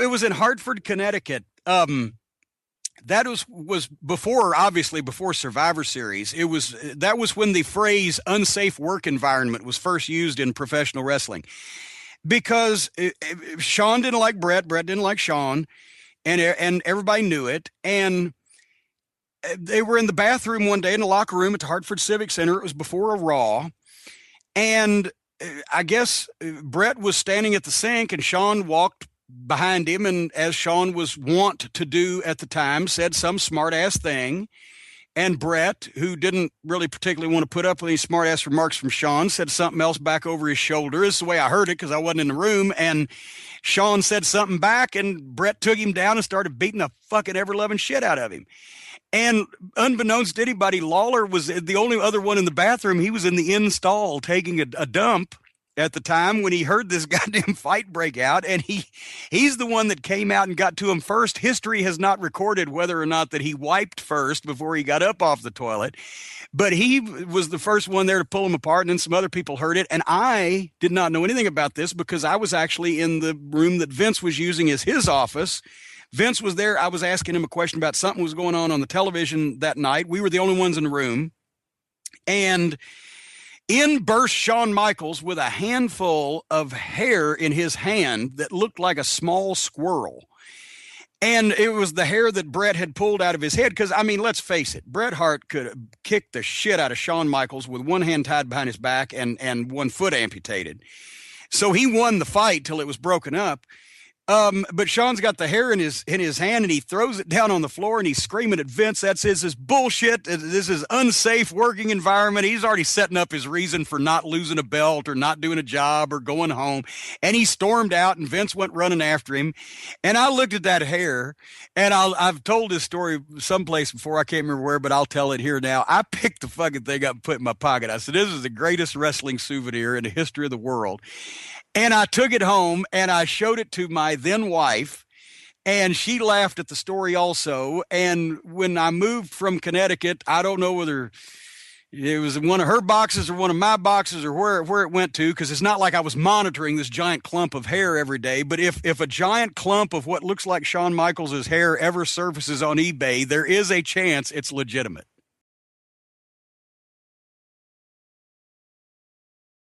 It was in Hartford, Connecticut. That was before, obviously before Survivor Series. That was when the phrase "unsafe work environment" was first used in professional wrestling, because Shawn didn't like Bret didn't like Shawn, and everybody knew it. And they were in the bathroom one day in the locker room at the Hartford Civic Center. It was before a Raw, and I guess Bret was standing at the sink, and Shawn walked behind him, and as Shawn was wont to do at the time, said some smart ass thing. And Bret, who didn't really particularly want to put up with any smart ass remarks from Shawn, said something else back over his shoulder. This is the way I heard it, because I wasn't in the room. And Shawn said something back, and Bret took him down and started beating the fucking ever-loving shit out of him. And unbeknownst to anybody, Lawler was the only other one in the bathroom. He was in the in stall taking a dump at the time when he heard this goddamn fight break out, and he's the one that came out and got to him first. History has not recorded whether or not that he wiped first before he got up off the toilet, but he was the first one there to pull him apart, and then some other people heard it. And I did not know anything about this because I was actually in the room that Vince was using as his office. Vince was there. I was asking him a question about something was going on the television that night. We were the only ones in the room, and in burst Shawn Michaels with a handful of hair in his hand that looked like a small squirrel. And it was the hair that Bret had pulled out of his head. Because, I mean, let's face it, Bret Hart could have kicked the shit out of Shawn Michaels with one hand tied behind his back and one foot amputated. So he won the fight till it was broken up. But Shawn's got the hair in his hand, and he throws it down on the floor, and he's screaming at Vince. This is bullshit. This is unsafe working environment. He's already setting up his reason for not losing a belt or not doing a job or going home. And he stormed out, and Vince went running after him. And I looked at that hair, and I've told this story someplace before. I can't remember where, but I'll tell it here now. I picked the fucking thing up and put it in my pocket. I said, this is the greatest wrestling souvenir in the history of the world. And I took it home and I showed it to my then wife, and she laughed at the story also. And when I moved from Connecticut, I don't know whether it was in one of her boxes or one of my boxes or where it went to, because it's not like I was monitoring this giant clump of hair every day. But if a giant clump of what looks like Shawn Michaels' hair ever surfaces on eBay, there is a chance it's legitimate.